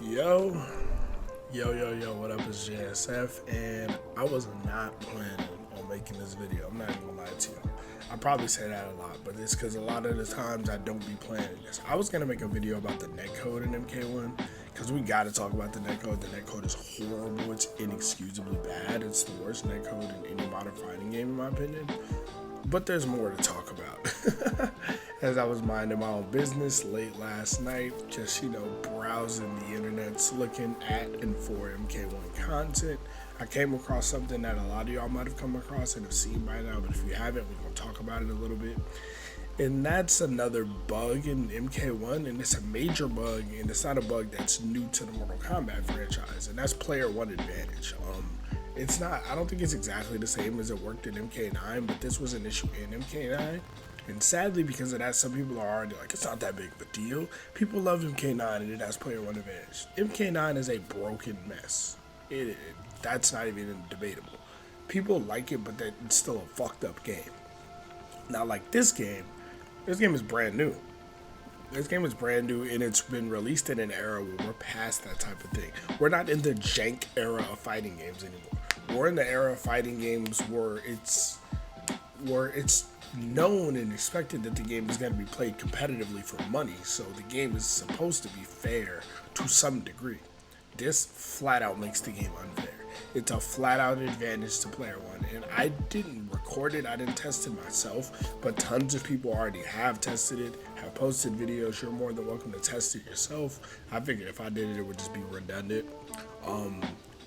Yo, yo, what up? It's JSF, and I was not planning on making this video. I'm not even gonna lie to you. I probably say that a lot, but it's because a lot of the times I don't be planning this. I was gonna make a video about the netcode in MK1, because we gotta talk about the netcode. The netcode is horrible, it's inexcusably bad. It's the worst netcode in any modern fighting game, in my opinion. But there's more to talk about. As I was minding my own business late last night, just, browsing the internets, looking at and for MK1 content, I came across something that a lot of y'all might have come across and have seen by now, but if you haven't, we're going to talk about it a little bit. And that's another bug in MK1, and it's a major bug, and it's not a bug that's new to the Mortal Kombat franchise, and that's player one advantage. It's not, I don't think it's exactly the same as it worked in MK9, but this was an issue in MK9. And sadly, because of that, some people are already like, it's not that big of a deal. People love MK9 and it has player one advantage. MK9 is a broken mess. That's not even debatable. People like it, but it's still a fucked up game. Now, like this game is brand new. This game is brand new, and it's been released in an era where we're past that type of thing. We're not in the jank era of fighting games anymore. We're in the era of fighting games where it's known and expected that the game is going to be played competitively for money, so the game is supposed to be fair to some degree. This flat out makes the game unfair. It's a flat out advantage to player one, and I didn't record it, I didn't test it myself, but tons of people already have tested it, have posted videos. You're more than welcome to test it yourself. I figured if I did it, it would just be redundant.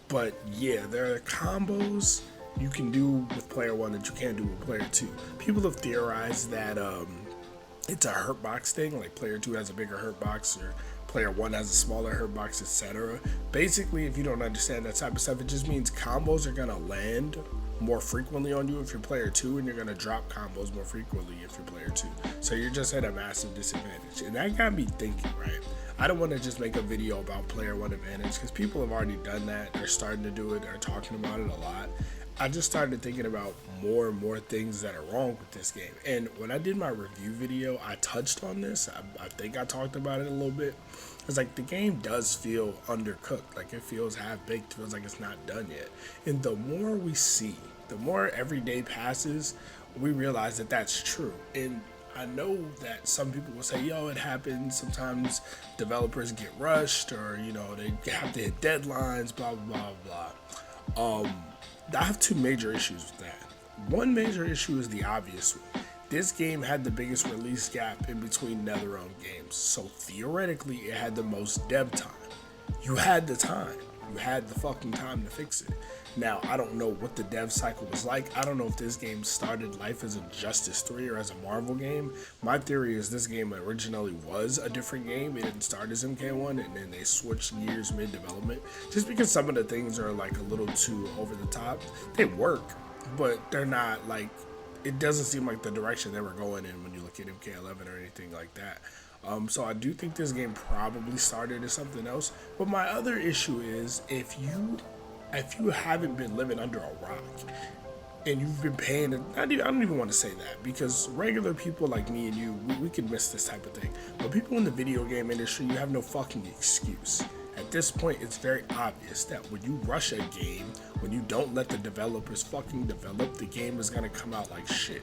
But yeah, there are combos you can do with player one that you can't do with player two. People have theorized that it's a hurt box thing, like player two has a bigger hurt box or player one has a smaller hurt box, etc. Basically, if you don't understand that type of stuff, it just means combos are gonna land more frequently on you if you're player two, and you're gonna drop combos more frequently if you're player two. So you're just at a massive disadvantage, and that got me thinking, right? I don't want to just make a video about player one advantage because people have already done that. They're starting to do it. They're talking about it a lot. I just started thinking about more and more things that are wrong with this game. And when I did my review video, I touched on this. I think I talked about it a little bit. It's like the game does feel undercooked. Like it feels half-baked. It feels like it's not done yet. And the more we see, the more every day passes, we realize that that's true. And I know that some people will say, yo, it happens. Sometimes developers get rushed or, they have to hit deadlines, blah, blah, blah, blah. I have two major issues with that. One major issue is the obvious one. This game had the biggest release gap in between NetherRealm games, so theoretically it had the most dev time. You had the time. You had the fucking time to fix it. Now, I don't know what the dev cycle was like. I don't know if this game started life as Injustice 3 or as a Marvel game. My theory is this game originally was a different game. It didn't start as MK1, and then they switched gears mid-development. Just because some of the things are like a little too over the top. They work, but they're not like, it doesn't seem like the direction they were going in when you look at MK11 or anything like that. So I do think this game probably started as something else. But my other issue is if you haven't been living under a rock and you've been paying, I don't even want to say that because regular people like me and you, we can miss this type of thing. But people in the video game industry, you have no fucking excuse. At this point, it's very obvious that when you rush a game, when you don't let the developers fucking develop, the game is going to come out like shit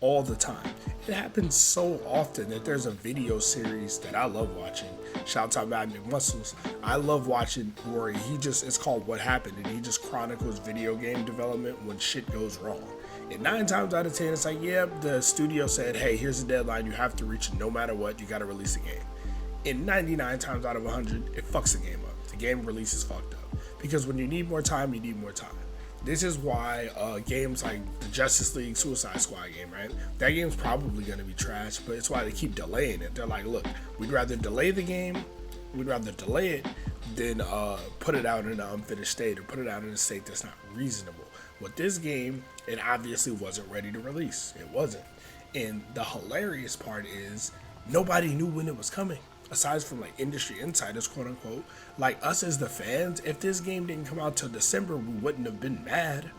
all the time. It happens so often that there's a video series that I love watching. Shout out Mad McMuscles. I love watching where it's called What Happened, and he just chronicles video game development when shit goes wrong. And 9 times out of 10, it's like, yeah, the studio said, hey, here's a deadline, you have to reach it no matter what, you gotta release the game. And 99 times out of 100, it fucks the game up. The game release is fucked up. Because when you need more time, you need more time. This is why games like the Justice League Suicide Squad game, right? That game's probably going to be trash, but it's why they keep delaying it. They're like, look, we'd rather delay the game, we'd rather delay it than put it out in an unfinished state or put it out in a state that's not reasonable. With this game, it obviously wasn't ready to release. It wasn't. And the hilarious part is nobody knew when it was coming. Aside from like industry insiders, quote unquote, like us as the fans, if this game didn't come out till December, we wouldn't have been mad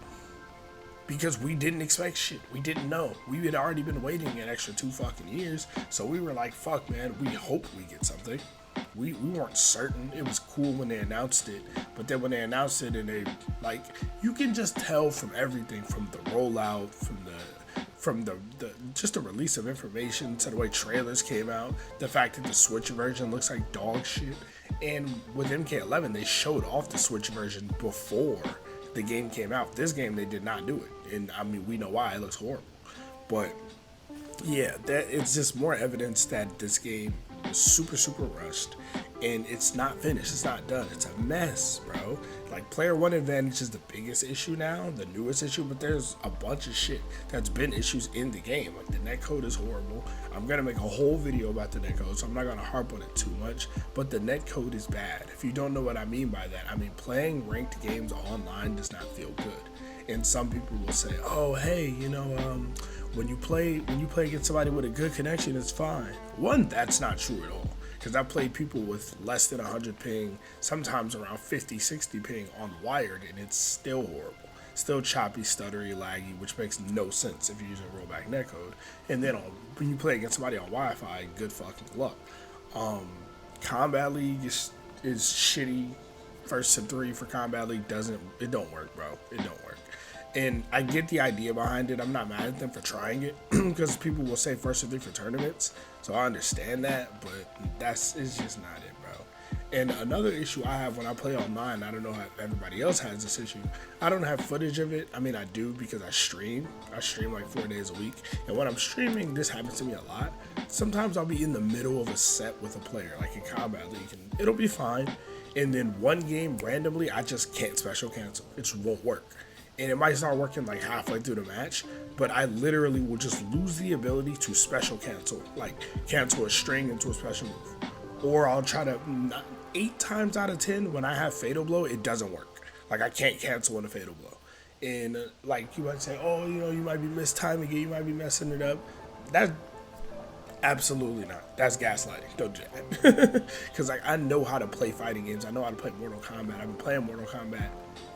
because we didn't expect shit. We didn't know. We had already been waiting an extra 2 fucking years, so we were like, fuck, man, we hope we get something. we weren't certain. It was cool when they announced it, but then when they announced it and they like, you can just tell from everything, from the rollout, from the just the release of information to the way trailers came out, the fact that the Switch version looks like dog shit. And with MK11, they showed off the Switch version before the game came out. This game, they did not do it, and I mean, we know why. It looks horrible, but yeah, that it's just more evidence that this game is super rushed, and it's not finished. It's not done. It's a mess, bro. Like, player one advantage is the biggest issue now, the newest issue, but there's a bunch of shit that's been issues in the game. Like, the netcode is horrible. I'm gonna make a whole video about the netcode, so I'm not gonna harp on it too much, but the netcode is bad. If you don't know what I mean by that, I mean playing ranked games online does not feel good. And some people will say, oh, hey, you know, when you play against somebody with a good connection, it's fine. One, that's not true at all. Because I've played people with less than 100 ping, sometimes around 50, 60 ping on wired, and it's still horrible. Still choppy, stuttery, laggy, which makes no sense if you're using rollback netcode. And then when you play against somebody on Wi-Fi, good fucking luck. Kombat League is shitty. First to 3 for Kombat League don't work, bro. It don't work. And I get the idea behind it. I'm not mad at them for trying it, because people will say first to 3 for tournaments. So I understand that, but it's just not it, bro. And another issue I have when I play online, I don't know how everybody else has this issue. I don't have footage of it. I mean, I do, because I stream. I stream like 4 days a week. And when I'm streaming, this happens to me a lot. Sometimes I'll be in the middle of a set with a player, like in Kombat League, and it'll be fine. And then one game, randomly, I just can't special cancel. It just won't work. And it might start working like halfway through the match, but I literally will just lose the ability to special cancel, like cancel a string into a special move. Or I'll try to, 8 times out of 10, when I have Fatal Blow, it doesn't work. Like, I can't cancel in a Fatal Blow. And like, you might say, oh, you know, you might be mistiming it, you might be messing it up. That's absolutely not. That's gaslighting. Don't do that. Because like, I know how to play fighting games. I know how to play Mortal Kombat. I've been playing Mortal Kombat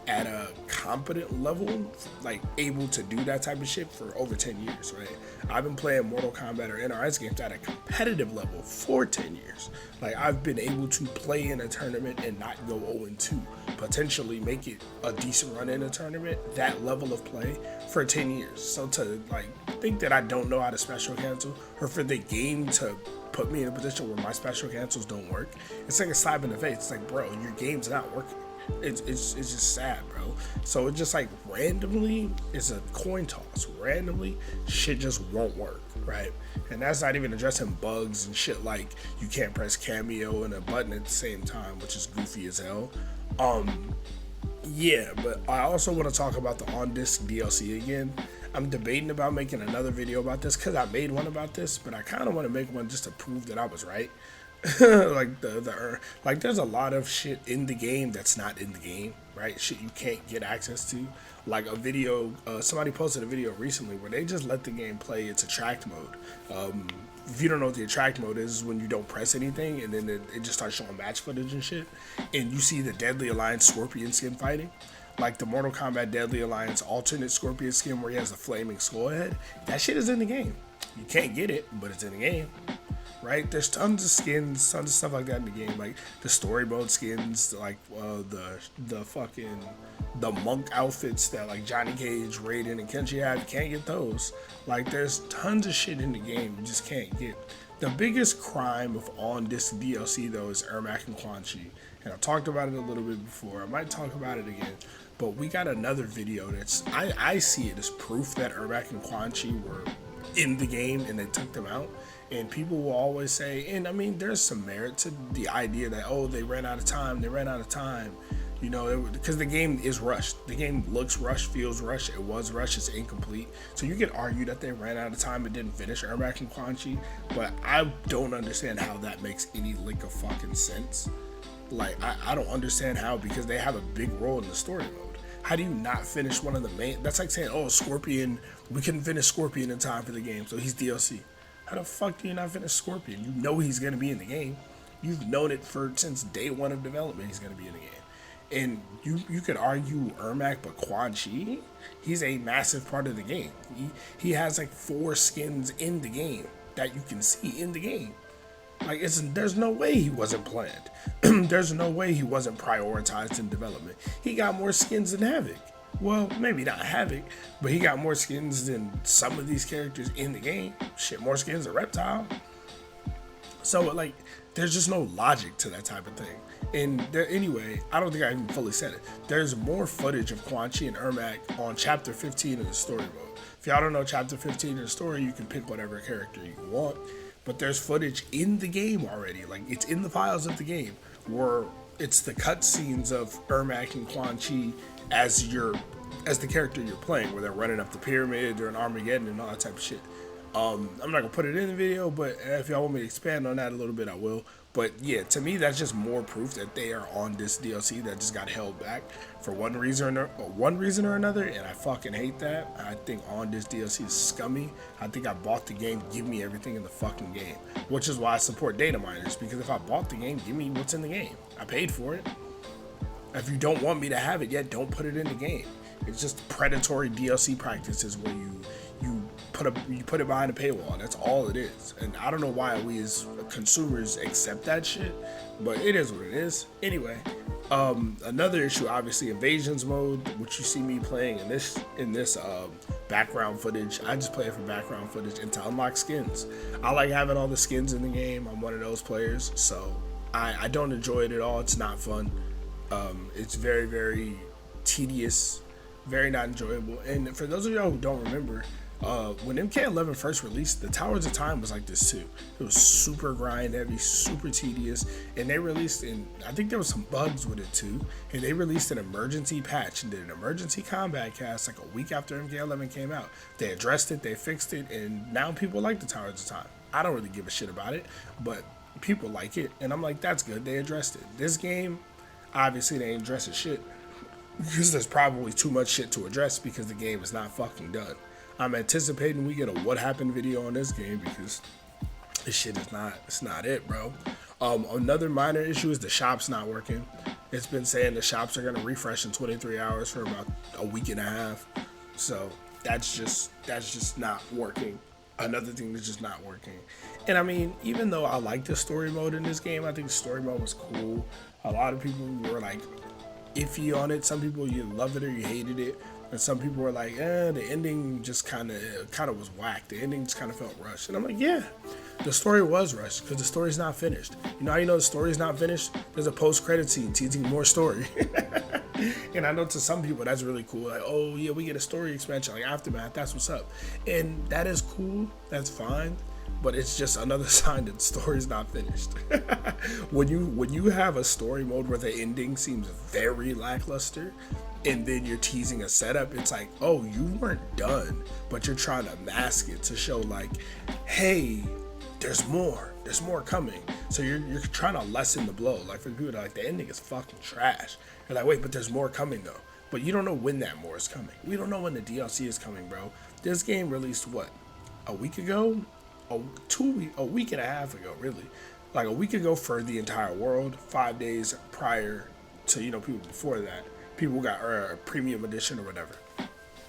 at a competent level, like able to do that type of shit for over 10 years, right? I've been playing Mortal Kombat or NRS games at a competitive level for 10 years. Like, I've been able to play in a tournament and not go 0-2, potentially make it a decent run in a tournament, that level of play for 10 years. So to like think that I don't know how to special cancel, or for the game to put me in a position where my special cancels don't work, it's like a slap in the face. It's like, bro, your game's not working. It's just sad, bro. So it just like randomly, it's a coin toss. Randomly, shit just won't work, right? And that's not even addressing bugs and shit like you can't press cameo and a button at the same time, which is goofy as hell. Yeah, but I also want to talk about the on-disc DLC again. I'm debating about making another video about this, because I made one about this, but I kind of want to make one just to prove that I was right. Like like there's a lot of shit in the game that's not in the game, right? Shit you can't get access to. Like a video, somebody posted a video recently where they just let the game play its attract mode. If you don't know what the attract mode is when you don't press anything, and then it just starts showing match footage and shit, and you see the Deadly Alliance Scorpion skin fighting. Like the Mortal Kombat Deadly Alliance alternate Scorpion skin where he has the flaming skull head. That shit is in the game. You can't get it, but it's in the game. Right? There's tons of skins, tons of stuff like that in the game, like the story mode skins, like the monk outfits that like Johnny Cage, Raiden, and Kenshi have. You can't get those. Like, there's tons of shit in the game you just can't get. The biggest crime of on-disc DLC though is Ermac and Quan Chi, and I talked about it a little bit before. I might talk about it again, but we got another video that's I see it as proof that Ermac and Quan Chi were in the game and they took them out. And people will always say, and I mean, there's some merit to the idea that, oh, they ran out of time, you know, because the game is rushed. The game looks rushed, feels rushed, it was rushed, it's incomplete. So you could argue that they ran out of time and didn't finish Ermac and Quan Chi, but I don't understand how that makes any lick of fucking sense. Like, I don't understand how, because they have a big role in the story mode. How do you not finish one of the main? That's like saying, oh, Scorpion, we couldn't finish Scorpion in time for the game, so he's DLC. How the fuck do you not finish Scorpion? You know he's going to be in the game. You've known it since day one of development he's going to be in the game. And you could argue Ermac, but Quan Chi, he's a massive part of the game. He has like 4 skins in the game that you can see in the game. Like, there's no way he wasn't planned. There's no way he wasn't prioritized in development. He got more skins than Havoc. Well, maybe not Havoc, but he got more skins than some of these characters in the game. Shit, more skins than Reptile. So, like, there's just no logic to that type of thing. And anyway, I don't think I even fully said it. There's more footage of Quan Chi and Ermac on Chapter 15 of the story mode. If y'all don't know Chapter 15 of the story, you can pick whatever character you want. But there's footage in the game already. Like, it's in the files of the game where it's the cutscenes of Ermac and Quan Chi as the character you're playing, where they're running up the pyramid, they're in Armageddon and all that type of shit. I'm not gonna put it in the video, but if y'all want me to expand on that a little bit, I will. But yeah, to me, that's just more proof that they are on this DLC that just got held back for one reason or another, and I fucking hate that. I think on this DLC is scummy. I think I bought the game, give me everything in the fucking game, which is why I support data miners, because if I bought the game, give me what's in the game. I paid for it. If you don't want me to have it yet, don't put it in the game. It's just predatory DLC practices where you put it behind a paywall. That's all it is. And I don't know why we as consumers accept that shit, but it is what it is. Anyway, another issue, obviously, invasions mode, which you see me playing in this background footage. I just play it for background footage and to unlock skins. I like having all the skins in the game. I'm one of those players, so I don't enjoy it at all. It's not fun. It's very, very tedious, very not enjoyable. And for those of y'all who don't remember, when MK11 first released, the Towers of Time was like this too. It was super grind heavy, super tedious, and they released, I think there was some bugs with it too, and they released an emergency patch and did an emergency combat cast like a week after MK11 came out. They addressed it, they fixed it, and now people like the Towers of Time. I don't really give a shit about it, but people like it, and I'm like, that's good, they addressed it. This game, obviously they ain't addressing shit, because there's probably too much shit to address because the game is not fucking done. I'm anticipating we get a what happened video on this game because this shit is not it, bro. Another minor issue is the shop's not working. It's been saying the shops are gonna refresh in 23 hours for about a week and a half. So that's just not working. Another thing that's just not working. And I mean, even though I like the story mode in this game, I think the story mode was cool. A lot of people were like iffy on it. Some people, you loved it or you hated it. And some people were like, the ending just kind of was whack. The ending just kind of felt rushed. And I'm like, yeah, the story was rushed because the story's not finished. You know how you know the story's not finished? There's a post-credit scene teasing more story. And I know to some people that's really cool. Like, oh yeah, we get a story expansion, like Aftermath, that's what's up. And that is cool, that's fine. But it's just another sign that the story's not finished. When you have a story mode where the ending seems very lackluster, and then you're teasing a setup, it's like, oh, you weren't done, but you're trying to mask it to show like, hey, there's more coming. So you're trying to lessen the blow. Like for people that are like, the ending is fucking trash. You're like, wait, but there's more coming though. But you don't know when that more is coming. We don't know when the DLC is coming, bro. This game released what? A week ago? A week and a half ago, really. Like a week ago for the entire world, 5 days prior to, people before that. People got a premium edition or whatever.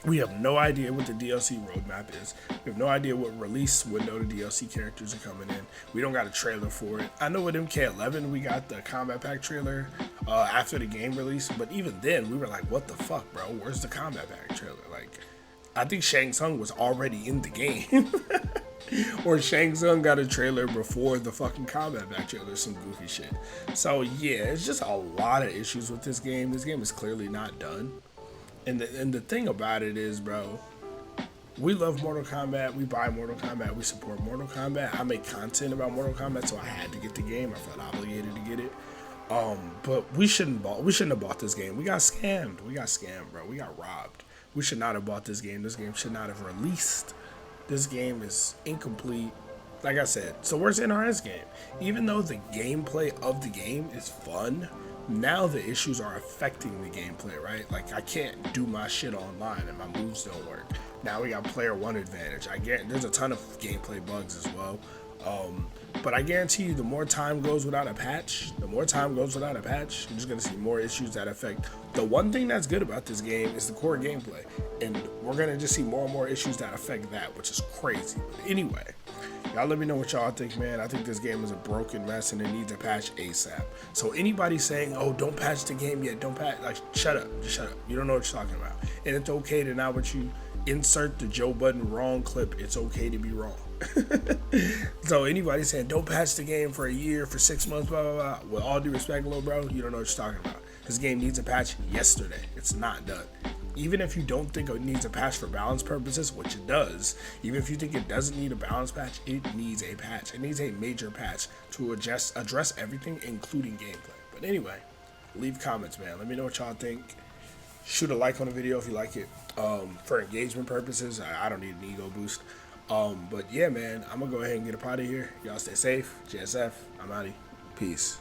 We have no idea what the DLC roadmap is. We have no idea what release window the DLC characters are coming in. We don't got a trailer for it. I know with MK11 we got the Combat Pack trailer after the game release, but even then we were like, what the fuck, bro? Where's the Combat Pack trailer? Like, I think Shang Tsung was already in the game. Or Shang Tsung got a trailer before the fucking Combat Pack trailer, some goofy shit. So yeah, it's just a lot of issues with this game. This game is clearly not done. And the thing about it is, bro, we love Mortal Kombat. We buy Mortal Kombat. We support Mortal Kombat. I make content about Mortal Kombat, so I had to get the game. I felt obligated to get it. But we shouldn't have bought this game. We got scammed. We got scammed, bro. We got robbed. We should not have bought this game. This game should not have released. This game is incomplete. Like I said, it's the worst NRS game. Even though the gameplay of the game is fun, now the issues are affecting the gameplay, right? Like, I can't do my shit online and my moves don't work. Now we got player one advantage. I guarantee there's a ton of gameplay bugs as well. But I guarantee you, the more time goes without a patch, you're just going to see more issues that affect. The one thing that's good about this game is the core gameplay. And we're going to just see more and more issues that affect that, which is crazy. But anyway, Y'all let me know what y'all think, man. I think this game is a broken mess and it needs a patch ASAP. So anybody saying, oh, don't patch the game yet, don't patch, like, shut up. Just shut up. You don't know what you're talking about. And it's okay to not what you insert the Joe Budden wrong clip. It's okay to be wrong. So anybody saying, don't patch the game for a year, for 6 months, blah, blah, blah. With all due respect, little bro, you don't know what you're talking about. This game needs a patch yesterday. It's not done. Even if you don't think it needs a patch for balance purposes, which it does, even if you think it doesn't need a balance patch, it needs a patch. It needs a major patch to address everything, including gameplay. But anyway, leave comments, man. Let me know what y'all think. Shoot a like on the video if you like it. For engagement purposes, I don't need an ego boost. But yeah, man, I'm going to go ahead and get up out of here. Y'all stay safe. JSF, I'm outie. Peace.